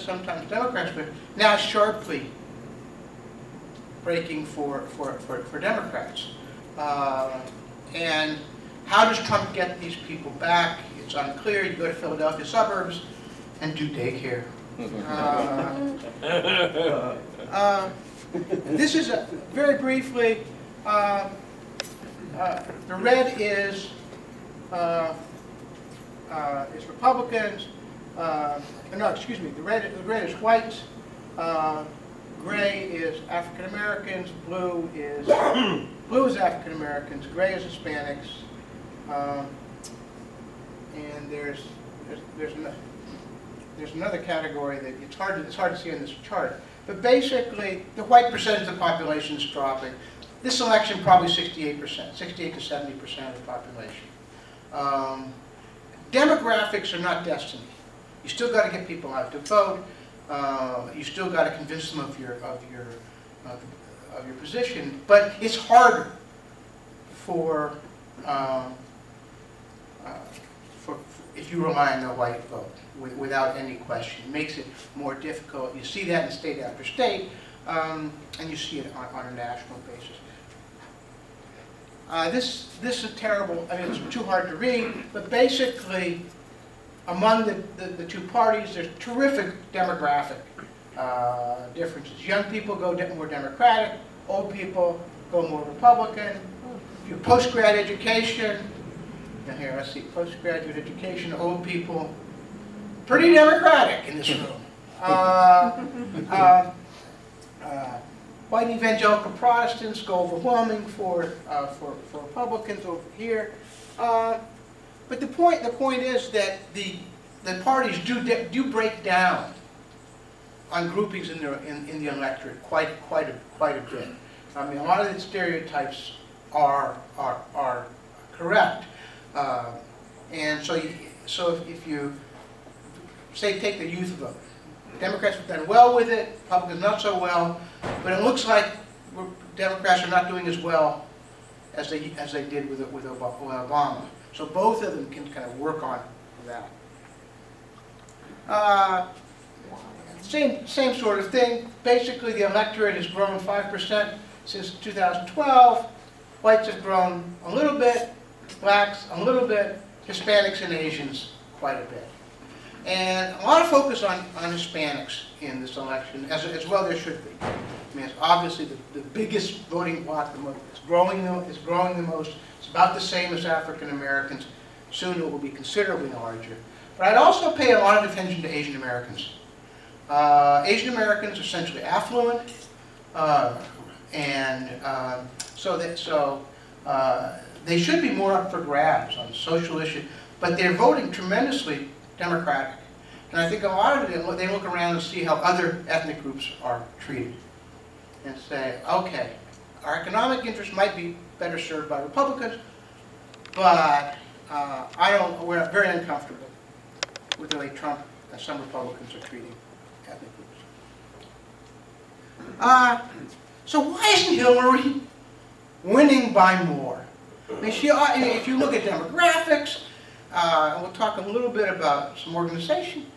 sometimes Democrats, but now sharply breaking for Democrats. And how does Trump get these people back? It's unclear. You go to Philadelphia suburbs and do daycare. This is very briefly. The red is Republicans. No, excuse me. The red is whites. Gray is African Americans. Blue is African Americans. Gray is Hispanics. And there's another category that it's hard to see on this chart. But basically, the white percentage of the population is dropping. This election, probably 68%, 68 to 70% of the population. Demographics are not destiny. You still got to get people out to vote. You still got to convince them of your position. But it's harder for if you rely on the white vote without any question. It makes it more difficult. You see that in state after state, and you see it on a national basis. This is terrible. I mean, it's too hard to read, but basically, among the two parties, there's terrific demographic differences. Young people go more Democratic, old people go more Republican. Your post-grad education, and here, let's see, postgraduate education, old people, pretty Democratic in this room. White evangelical Protestants go overwhelming for Republicans over here. But the point is that the parties do break down on groupings in the electorate quite a bit. I mean, a lot of the stereotypes are correct, and so if you say take the youth vote, Democrats have done well with it, Republicans not so well, but it looks like Democrats are not doing as well as they did with Obama. So both of them can kind of work on that. Same sort of thing. Basically, the electorate has grown 5% since 2012. Whites have grown a little bit, blacks a little bit, Hispanics and Asians quite a bit. And a lot of focus on Hispanics in this election, as well there should be. I mean, it's obviously the biggest voting bloc, it's growing the most. It's about the same as African Americans. Soon it will be considerably larger. But I'd also pay a lot of attention to Asian Americans. Asian Americans are essentially affluent, so they should be more up for grabs on social issues, but they're voting tremendously Democratic. And I think a lot of it, they look around and see how other ethnic groups are treated and say, okay, our economic interests might be better served by Republicans, but we're very uncomfortable with the way Trump and some Republicans are treating ethnic groups. So why isn't Hillary winning by more? I mean, if you look at demographics, and we'll talk a little bit about some organization.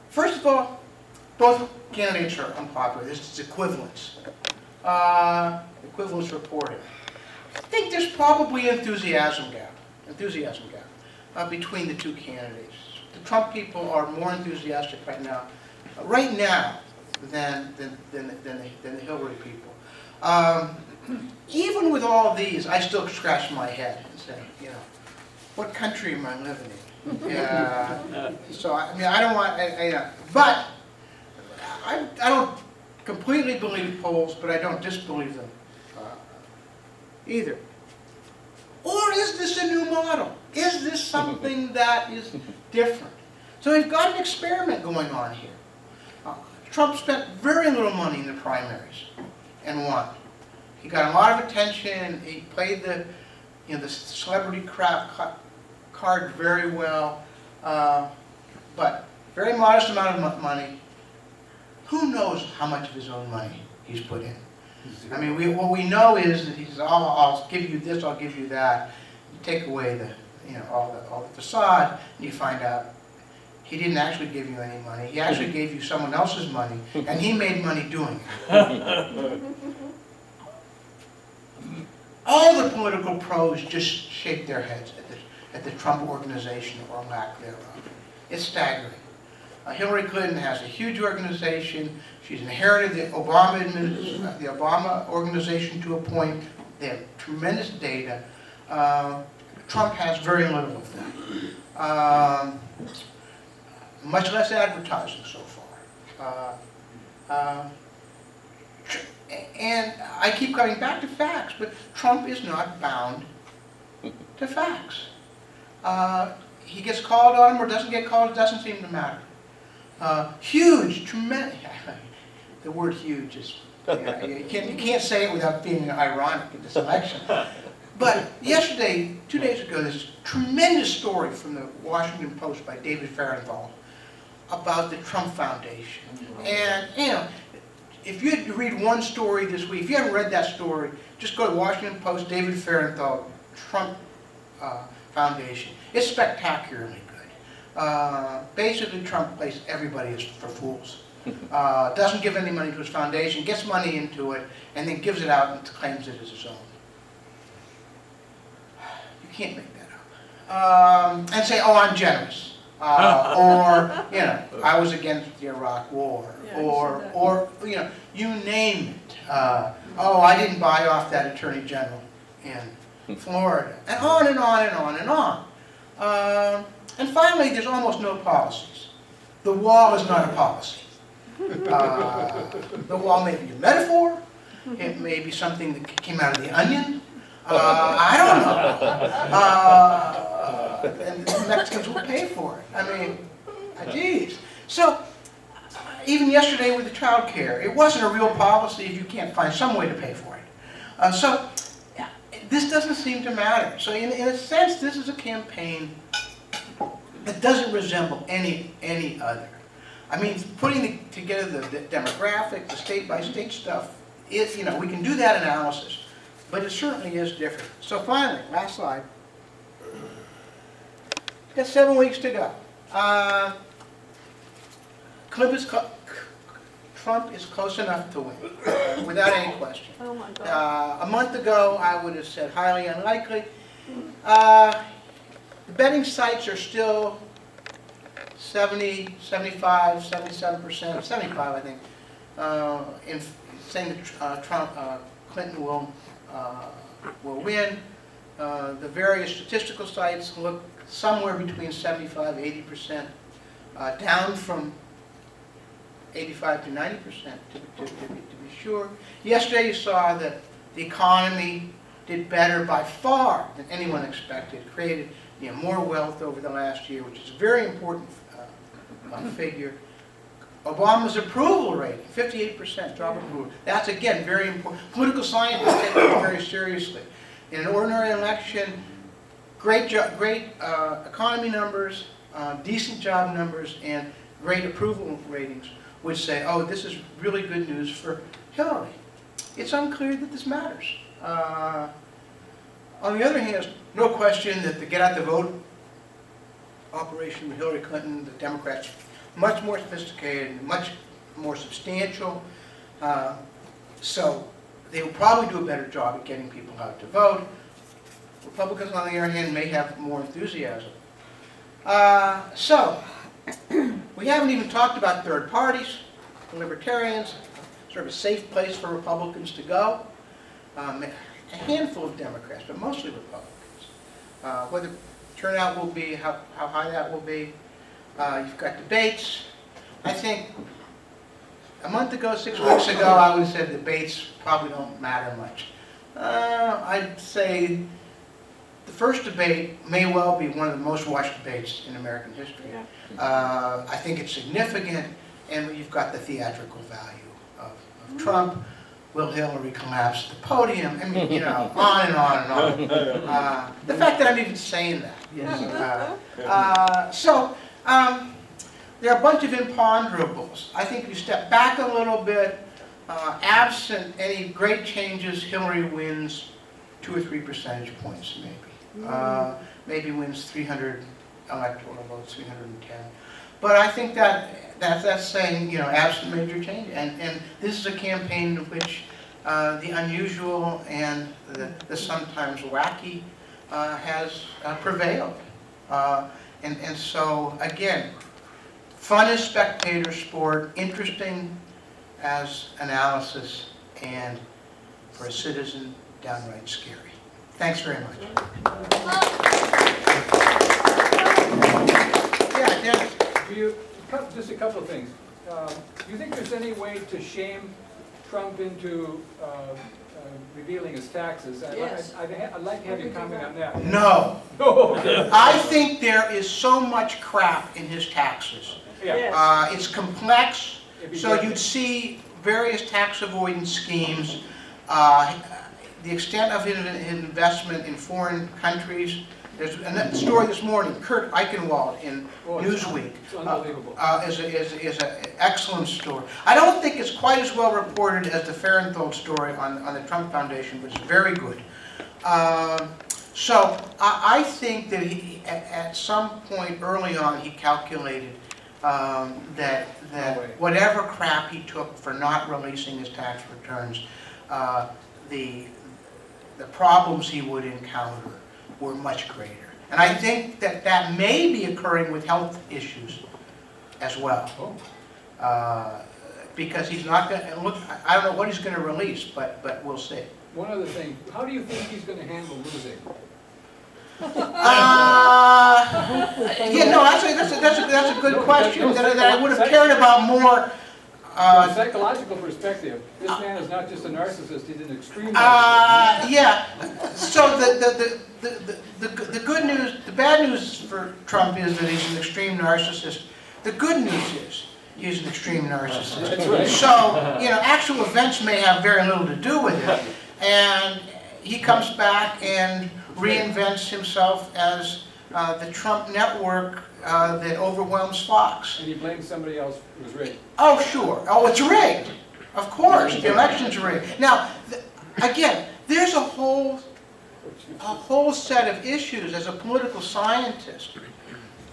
First of all, both candidates are unpopular. This is equivalence. Equivalence reporting. I think there's probably enthusiasm gap between the two candidates. The Trump people are more enthusiastic right now than the Hillary people. Even with all these, I still scratch my head and say, what country am I living in? So I mean, I don't want, but I don't completely believe polls, but I don't disbelieve them either. Or is this a new model? Is this something that is different? So we've got an experiment going on here. Trump spent very little money in the primaries and won. He got a lot of attention. He played the celebrity card very well, but very modest amount of money. Who knows how much of his own money he's put in? I mean, what we know is that he says, I'll give you this, I'll give you that. You take away all the facade, and you find out he didn't actually give you any money. He actually gave you someone else's money, and he made money doing it. All the political pros just shake their heads at the Trump organization or lack thereof. It's staggering. Hillary Clinton has a huge organization. She's inherited the Obama organization to a point. They have tremendous data. Trump has very little of that. Much less advertising so far. And I keep coming back to facts, but Trump is not bound to facts. He gets called on them or doesn't get called, it doesn't seem to matter. Huge, tremendous, the word huge is, you can't say it without being ironic in this election. But yesterday, 2 days ago, this tremendous story from the Washington Post by David Fahrenthold about the Trump Foundation. And, you know, if you had to read one story this week, if you haven't read that story, just go to Washington Post, David Fahrenthold, Trump Foundation. It's spectacularly good. Basically, Trump plays everybody as for fools. Doesn't give any money to his foundation, gets money into it, and then gives it out and claims it as his own. You can't make that up. And say, oh, I'm generous. Or, you know, I was against the Iraq War. Yeah, or, you know, you name it. Oh, I didn't buy off that Attorney General in Florida. And on and on and on and on. And finally, there's almost no policies. The wall is not a policy. The wall may be a metaphor. It may be something that came out of the Onion. I don't know. And the Mexicans will pay for it. I mean, geez. So, even yesterday with the child care, it wasn't a real policy if you can't find some way to pay for it. So, this doesn't seem to matter. So, in a sense, this is a campaign that doesn't resemble any other. I mean, putting together the demographic, the state-by-state stuff, you know, we can do that analysis, but it certainly is different. So finally, last slide. Got 7 weeks to go. Trump is close enough to win, without any question. Oh my God. A month ago, I would have said highly unlikely. The betting sites are still 70, 75, 77%, 75 I think, in saying that Clinton will win. The various statistical sites look somewhere between 75 and 80%, down from 85 to 90% to be sure. Yesterday you saw that the economy did better by far than anyone expected, created more wealth over the last year, which is a very important figure. Obama's approval rating, 58% job approval. That's, again, very important. Political scientists take it very seriously. In an ordinary election, great economy numbers, decent job numbers, and great approval ratings would say, oh, this is really good news for Hillary. It's unclear that this matters. On the other hand, there's no question that the get out the vote operation with Hillary Clinton, the Democrats, much more sophisticated and much more substantial. So they will probably do a better job at getting people out to vote. Republicans, on the other hand, may have more enthusiasm. So we haven't even talked about third parties, the libertarians, sort of a safe place for Republicans to go. A handful of Democrats, but mostly Republicans. Whether turnout will be, how high that will be. You've got debates. I think a month ago, 6 weeks ago, I would have said debates probably don't matter much. I'd say the first debate may well be one of the most watched debates in American history. I think it's significant, and you've got the theatrical value of Trump. Will Hillary collapse the podium? I mean, on and on and on. The fact that I'm even saying that is, there are a bunch of imponderables. I think if you step back a little bit, absent any great changes, Hillary wins 2 or 3 percentage points, maybe. Maybe wins 300 electoral votes, 310. But I think that's saying, you know, absent major change. And this is a campaign in which the unusual and the sometimes wacky has prevailed. And so, again, fun as spectator sport, interesting as analysis, and for a citizen, downright scary. Thanks very much. Yeah, Dennis. Just a couple of things. Do you think there's any way to shame Trump into revealing his taxes? Yes. I'd like to have you comment on that. No. No. I think there is so much crap in his taxes. Yeah. Yes. It's complex, If he so does you'd it. see various tax avoidance schemes, the extent of his investment in foreign countries. There's a story this morning, Kurt Eichenwald in Newsweek. It's unbelievable. Is an excellent story. I don't think it's quite as well reported as the Farenthold story on the Trump Foundation, but it's very good. So I think that he, at some point early on, he calculated that No way. whatever crap he took for not releasing his tax returns, the problems he would encounter were much greater. And I think that may be occurring with health issues as well. Oh. Because he's not going to, look, I don't know what he's going to release, but we'll see. One other thing, how do you think he's going to handle losing? Yeah, no, that's a good question that I would have cared about more. From a psychological perspective, this man is not just a narcissist, he's an extreme narcissist. Yeah. So the good news, the bad news for Trump is that he's an extreme narcissist. The good news is he's an extreme narcissist. That's right. So, you know, actual events may have very little to do with it. And he comes back and reinvents himself as the Trump network that overwhelms Fox. And he blames somebody else who was rigged. Oh, sure. Oh, it's rigged. Of course, the election's rigged. Now, again, there's a whole set of issues as a political scientist.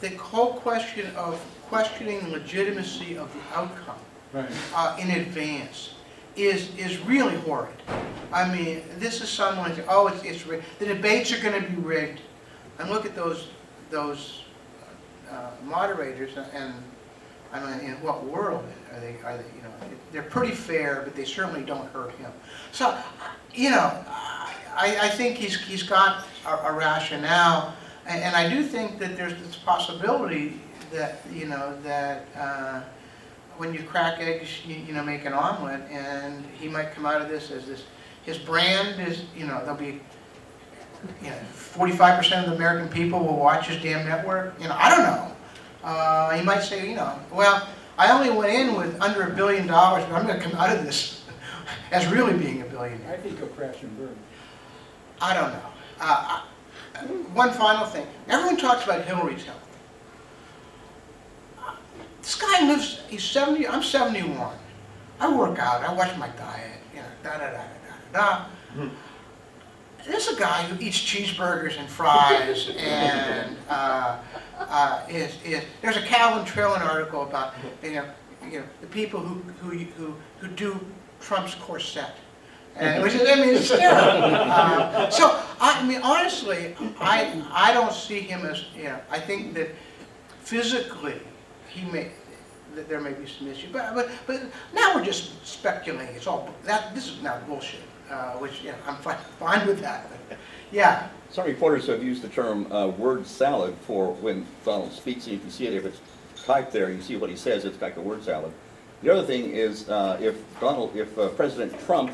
The whole question of questioning the legitimacy of the outcome Right. in advance is really horrid. I mean, this is someone, oh, it's rigged. The debates are going to be rigged. And look at those moderators, and I mean, in what world are they? You know, they're pretty fair, but they certainly don't hurt him. So, you know, I think he's got a rationale, and I do think that there's this possibility that, you know, that when you crack eggs, you know, make an omelet, and he might come out of this as this. His brand is, you know, there'll be, you know, 45% of the American people will watch his damn network. You know, I don't know. He might say, you know, well, I only went in with under $1 billion, but I'm going to come out of this as really being a billionaire. I think he'll crash and burn. I don't know. One final thing. Everyone talks about Hillary's health. This guy lives, he's 70, I'm 71. I work out, I watch my diet, you know, da-da-da-da-da-da. There's a guy who eats cheeseburgers and fries, and there's a Calvin Trillin article about you know the people who do Trump's corset, and which is, I mean, it's terrible. So I mean, honestly, I don't see him as, you know, I think that physically that there may be some issue, but now we're just speculating. It's all this is now bullshit. Which, you know, I'm fine with that. But, yeah. Some reporters have used the term word salad for when Donald speaks, and you can see it if it's typed there. You see what he says. It's like a word salad. The other thing is if President Trump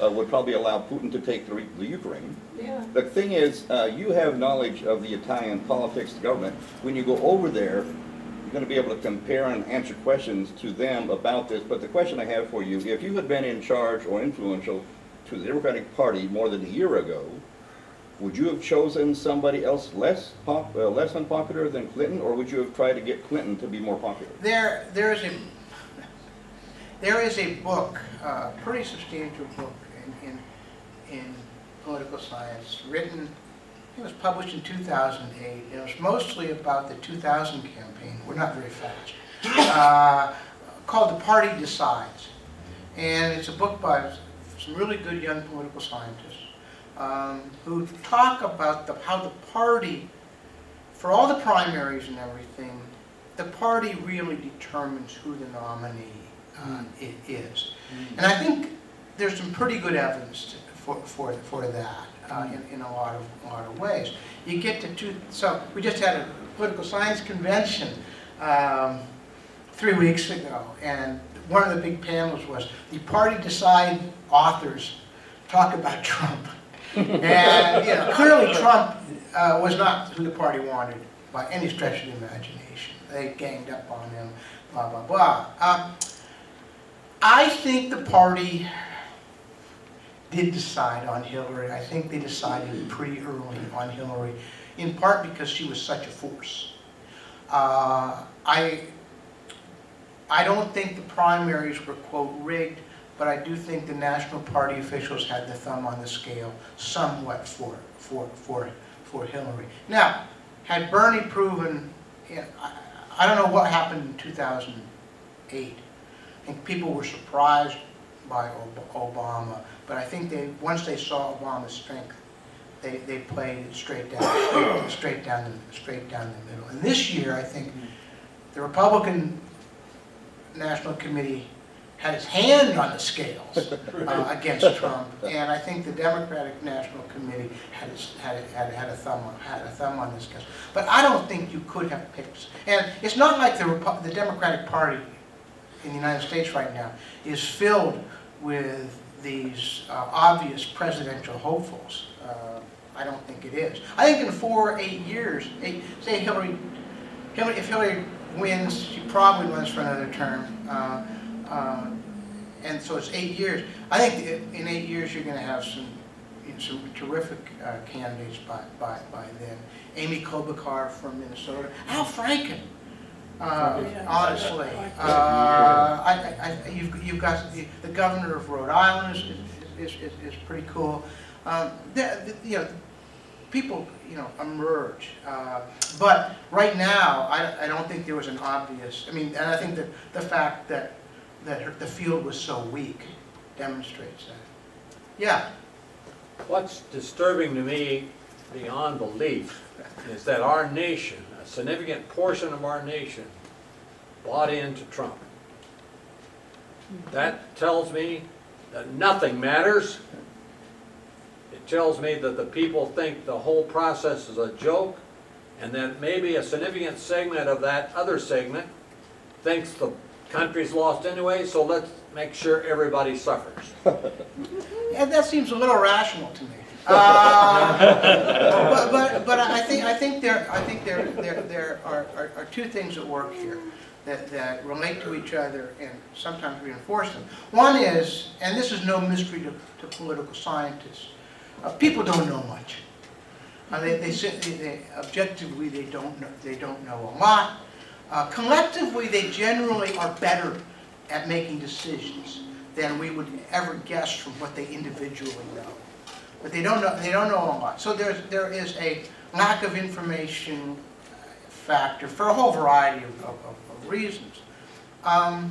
would probably allow Putin to take the Ukraine. Yeah. The thing is, you have knowledge of the Italian politics, the government. When you go over there, you're going to be able to compare and answer questions to them about this. But the question I have for you: if you had been in charge or influential to the Democratic Party more than a year ago, would you have chosen somebody else less unpopular than Clinton, or would you have tried to get Clinton to be more popular? There is a book, pretty substantial book in political science, written It was published in 2008. It was mostly about the 2000 campaign. We're not very fast. Called The Party Decides. And it's a book by some really good young political scientists who talk about how the party, for all the primaries and everything, the party really determines who the nominee is. And I think there's some pretty good evidence for that in a lot of ways. You get to so we just had a political science convention 3 weeks ago, and one of the big panels was the Party Decide authors talk about Trump. And clearly Trump was not who the party wanted by any stretch of the imagination. They ganged up on him, blah, blah, blah. I think the party did decide on Hillary. I think they decided pretty early on Hillary, in part because she was such a force. I don't think the primaries were, quote, rigged, but I do think the National Party officials had the thumb on the scale somewhat for Hillary. Now, had Bernie proven, I don't know what happened in 2008. I think people were surprised by Obama, but I think once they saw Obama's strength, they played it straight down the middle. And this year, I think the Republican National Committee had its hand on the scales against Trump, and I think the Democratic National Committee had a thumb on the scales. But I don't think you could have picked. And it's not like the Democratic Party in the United States right now is filled with these obvious presidential hopefuls. I don't think it is. I think in 4 or 8 years, say if Hillary wins, she probably runs for another term. And so it's 8 years. I think in 8 years you're going to have some terrific candidates by then. Amy Klobuchar from Minnesota, Al Franken. Honestly, you've got the governor of Rhode Island is pretty cool. People emerge, but right now I don't think there was an obvious. And I think that the fact that the field was so weak demonstrates that. Yeah. What's disturbing to me beyond belief is that our nation, a significant portion of our nation, bought into Trump. That tells me that nothing matters. It tells me that the people think the whole process is a joke, and that maybe a significant segment of that other segment thinks the country's lost anyway, so let's make sure everybody suffers. Yeah, that seems a little rational to me. But I think there are two things at work here that relate to each other and sometimes reinforce them. One is, and this is no mystery to political scientists, people don't know much. Objectively, they don't know a lot. Collectively, they generally are better at making decisions than we would ever guess from what they individually know. But they don't know a lot. So there is a lack of information factor for a whole variety of reasons. But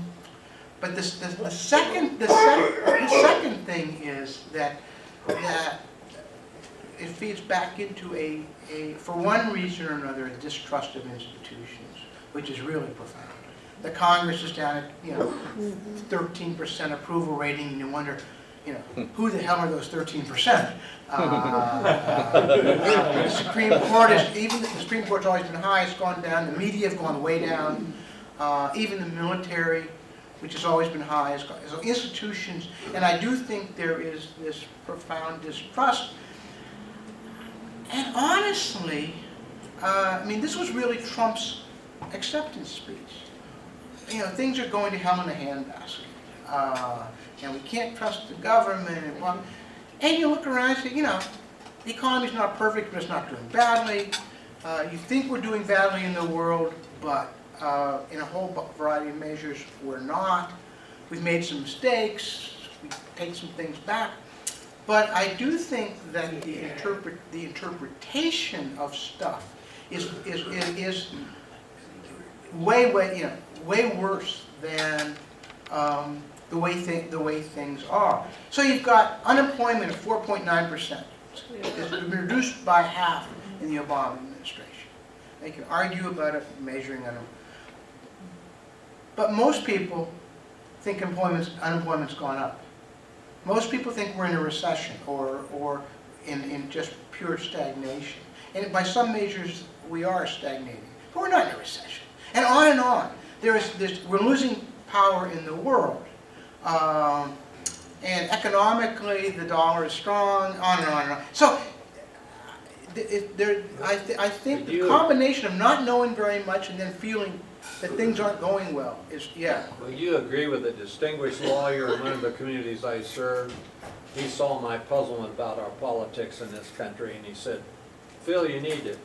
the second thing is that it feeds back into for one reason or another, a distrust of institutions, which is really profound. The Congress is down at 13% approval rating, and you wonder, who the hell are those 13%? The Supreme Court the Supreme Court's always been high. It's gone down. The media have gone way down. Even the military, which has always been high, so institutions. And I do think there is this profound distrust. And honestly, this was really Trump's acceptance speech. Things are going to hell in a handbasket. And we can't trust the government. And you look around and say, the economy's not perfect, but it's not doing badly. You think we're doing badly in the world, but in a whole variety of measures, we're not. We've made some mistakes. We take some things back. But I do think that the interpretation of stuff is way worse than the way things are. So you've got unemployment of 4.9%. It's been reduced by half in the Obama administration. They can argue about it, measuring unemployment. But most people think unemployment's gone up. Most people think we're in a recession or in just pure stagnation. And by some measures, we are stagnating. But we're not in a recession. And on and on. We're losing power in the world. And economically, the dollar is strong, on and on and on. So I think the combination of not knowing very much and then feeling that things aren't going well is, yeah. Well, you agree with a distinguished lawyer in one of the communities I served. He saw my puzzlement about our politics in this country, and he said, Phil, you need to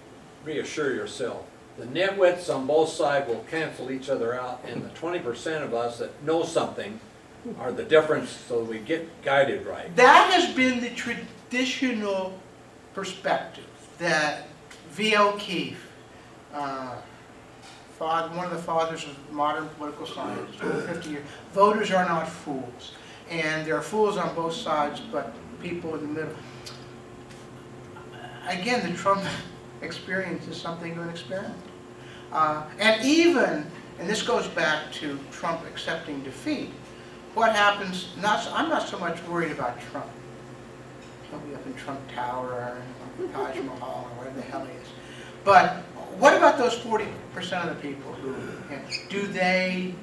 reassure yourself. The nitwits on both sides will cancel each other out, and the 20% of us that know something are the difference, so we get guided right. That has been the traditional perspective that V. O'Keefe, one of the fathers of modern political science, over 50 years, voters are not fools. And there are fools on both sides, but people in the middle. Again, the Trump experience is something to an experiment. And this goes back to Trump accepting defeat. What happens, I'm not so much worried about Trump. He'll be up in Trump Tower or Taj Mahal or whatever the hell he is. But what about those 40% of the people who, do they,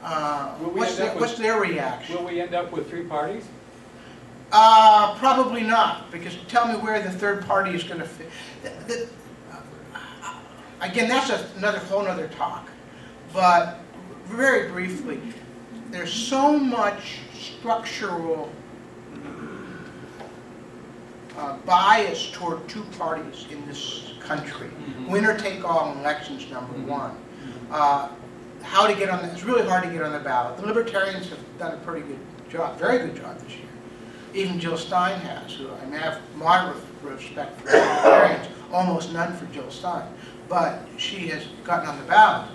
what's their reaction? Will we end up with 3 parties? Probably not, because tell me where the third party is going to fit. Again, that's another whole other talk. But very briefly, there's so much structural bias toward 2 parties in this country. Winner-take-all elections, number 1. How to get on it's really hard to get on the ballot. The Libertarians have done a pretty good job, very good job this year. Even Jill Stein has, who I have moderate respect for Libertarians, almost none for Jill Stein. But she has gotten on the ballot.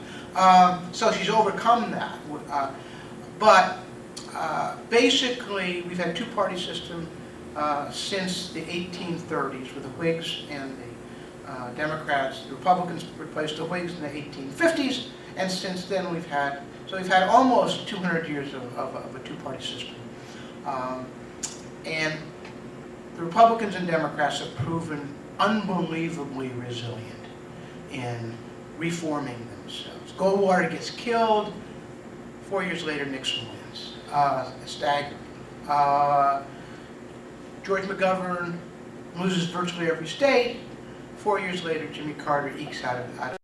So she's overcome that. Basically, we've had a 2-party system since the 1830s with the Whigs and the Democrats. The Republicans replaced the Whigs in the 1850s, and since then we've had almost 200 years of a 2-party system. And the Republicans and Democrats have proven unbelievably resilient in reforming themselves. Goldwater gets killed. 4 years later, Nixon wins. Staggering. George McGovern loses virtually every state. 4 years later, Jimmy Carter ekes out of